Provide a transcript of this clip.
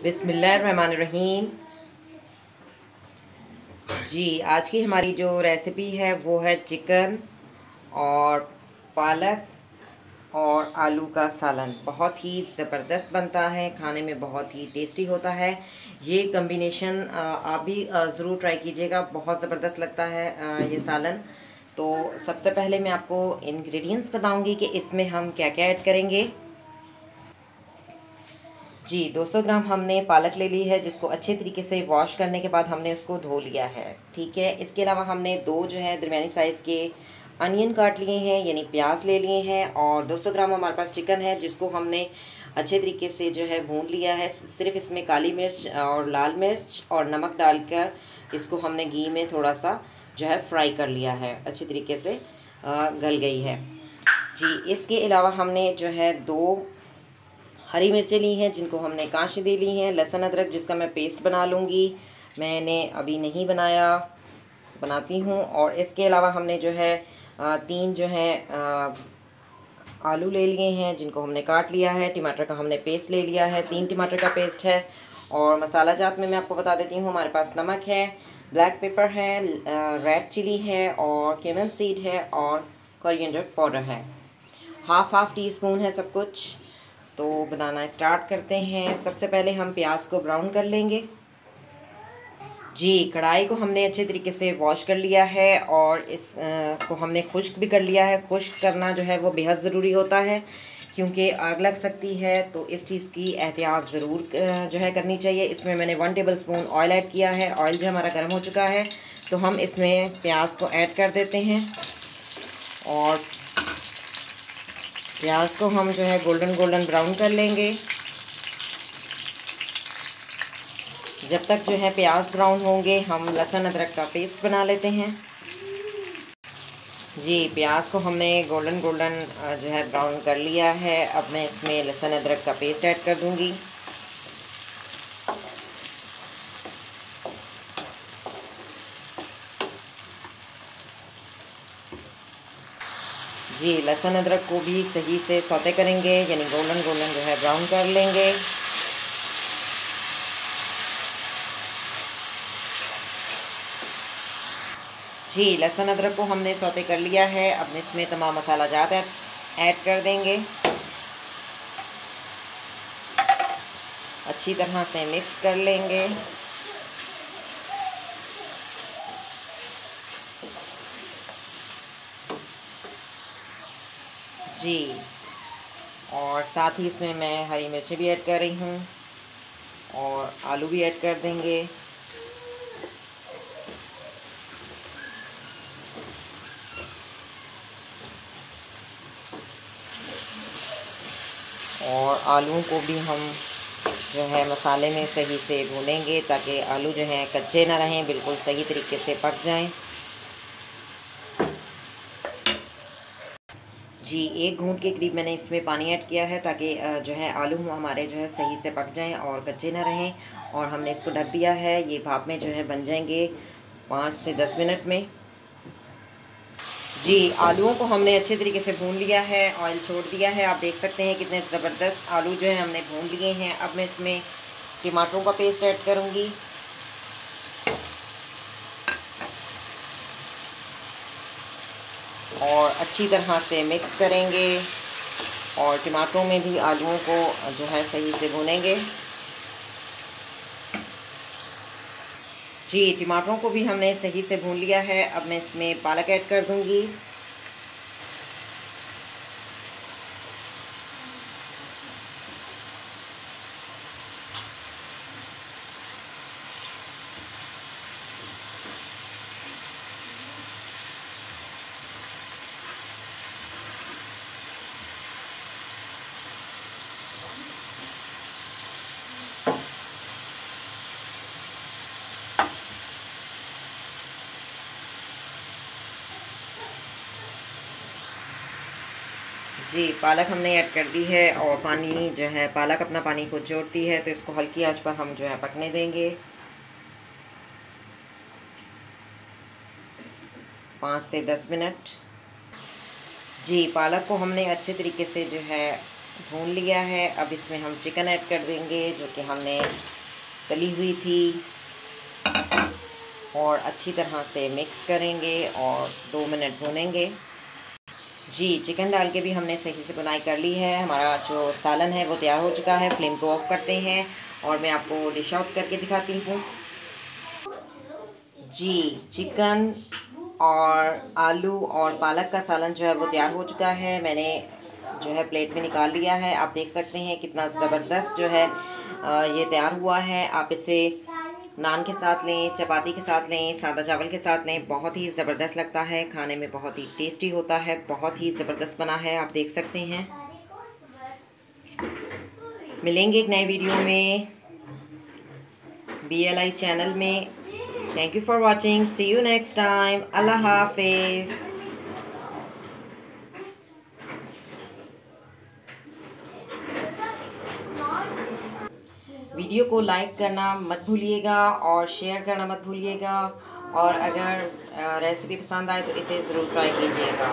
बिस्मिल्लाहिर्रहमानिर्रहीम। जी, आज की हमारी जो रेसिपी है वो है चिकन और पालक और आलू का सालन। बहुत ही ज़बरदस्त बनता है, खाने में बहुत ही टेस्टी होता है। ये कॉम्बिनेशन आप भी ज़रूर ट्राई कीजिएगा, बहुत ज़बरदस्त लगता है ये सालन। तो सबसे पहले मैं आपको इंग्रेडिएंट्स बताऊंगी कि इसमें हम क्या क्या ऐड करेंगे। जी, 200 ग्राम हमने पालक ले ली है, जिसको अच्छे तरीके से वॉश करने के बाद हमने उसको धो लिया है। ठीक है, इसके अलावा हमने दो जो है दरमियानी साइज़ के अनियन काट लिए हैं, यानी प्याज ले लिए हैं। और 200 ग्राम हमारे पास चिकन है, जिसको हमने अच्छे तरीके से जो है भून लिया है। सिर्फ इसमें काली मिर्च और लाल मिर्च और नमक डालकर इसको हमने घी में थोड़ा सा जो है फ्राई कर लिया है, अच्छे तरीके से गल गई है। जी, इसके अलावा हमने जो है दो हरी मिर्चें ली हैं, जिनको हमने कांच दे ली हैं। लहसुन अदरक, जिसका मैं पेस्ट बना लूँगी, मैंने अभी नहीं बनाया, बनाती हूँ। और इसके अलावा हमने जो है तीन जो है आलू ले लिए हैं, जिनको हमने काट लिया है। टमाटर का हमने पेस्ट ले लिया है, 3 टमाटर का पेस्ट है। और मसाला जात में मैं आपको बता देती हूँ, हमारे पास नमक है, ब्लैक पेपर है, रेड चिली है और केमन सीड है और कोरिएंडर पाउडर है। हाफ टी स्पून है सब कुछ। तो बनाना स्टार्ट करते हैं। सबसे पहले हम प्याज को ब्राउन कर लेंगे। जी, कढ़ाई को हमने अच्छे तरीके से वॉश कर लिया है और इस को हमने खुश्क भी कर लिया है। खुश्क करना जो है वो बेहद ज़रूरी होता है, क्योंकि आग लग सकती है, तो इस चीज़ की एहतियात ज़रूर जो है करनी चाहिए। इसमें मैंने 1 टेबलस्पून ऑयल ऐड किया है। ऑयल जो हमारा गर्म हो चुका है, तो हम इसमें प्याज को ऐड कर देते हैं। और प्याज को हम जो है गोल्डन ब्राउन कर लेंगे। जब तक जो है प्याज ब्राउन होंगे, हम लहसुन अदरक का पेस्ट बना लेते हैं। जी, प्याज को हमने गोल्डन जो है ब्राउन कर लिया है। अब मैं इसमें लहसुन अदरक का पेस्ट ऐड कर दूंगी। जी, लहसुन अदरक को भी सही से सौते करेंगे, यानी गोल्डन जो है ब्राउन कर लेंगे। जी, लहसुन अदरक को हमने सौते कर लिया है। अब इसमें तमाम मसाला जात ऐड कर देंगे। अच्छी तरह से मिक्स कर लेंगे। जी, और साथ ही इसमें मैं हरी मिर्ची भी ऐड कर रही हूँ और आलू भी ऐड कर देंगे। और आलू को भी हम जो है मसाले में सही से भूनेंगे, ताकि आलू जो हैं कच्चे ना रहें, बिल्कुल सही तरीके से पक जाएं। जी, 1 घूंट के करीब मैंने इसमें पानी ऐड किया है, ताकि जो है आलू हमारे जो है सही से पक जाएं और कच्चे ना रहें। और हमने इसको ढक दिया है। ये भाप में जो है बन जाएंगे 5 से 10 मिनट में। जी, आलूओं को हमने अच्छे तरीके से भून लिया है, ऑयल छोड़ दिया है। आप देख सकते हैं कितने ज़बरदस्त आलू जो है हमने भून लिए हैं। अब मैं इसमें टमाटरों का पेस्ट ऐड करूँगी। और अच्छी तरह से मिक्स करेंगे और टमाटरों में भी आलूओं को जो है सही से भूनेंगे। जी, टमाटरों को भी हमने सही से भून लिया है। अब मैं इसमें पालक ऐड कर दूंगी। जी, पालक हमने ऐड कर दी है और पानी जो है पालक अपना पानी खुद छोड़ती है, तो इसको हल्की आंच पर हम जो है पकने देंगे 5 से 10 मिनट। जी, पालक को हमने अच्छे तरीके से जो है भून लिया है। अब इसमें हम चिकन ऐड कर देंगे जो कि हमने तली हुई थी, और अच्छी तरह से मिक्स करेंगे और 2 मिनट भूनेंगे। जी, चिकन डाल के भी हमने सही से बुनाई कर ली है। हमारा जो सालन है वो तैयार हो चुका है। फ्लेम को ऑफ करते हैं और मैं आपको डिश आउट करके दिखाती हूँ। जी, चिकन और आलू और पालक का सालन जो है वो तैयार हो चुका है। मैंने जो है प्लेट में निकाल लिया है। आप देख सकते हैं कितना ज़बरदस्त जो है ये तैयार हुआ है। आप इसे नान के साथ लें, चपाती के साथ लें, सादा चावल के साथ लें, बहुत ही ज़बरदस्त लगता है। खाने में बहुत ही टेस्टी होता है, बहुत ही ज़बरदस्त बना है, आप देख सकते हैं। मिलेंगे एक नए वीडियो में BLI चैनल में। Thank you for watching, see you next time, अल्लाह हाफिज़। वीडियो को लाइक करना मत भूलिएगा और शेयर करना मत भूलिएगा, और अगर रेसिपी पसंद आए तो इसे ज़रूर ट्राई कीजिएगा।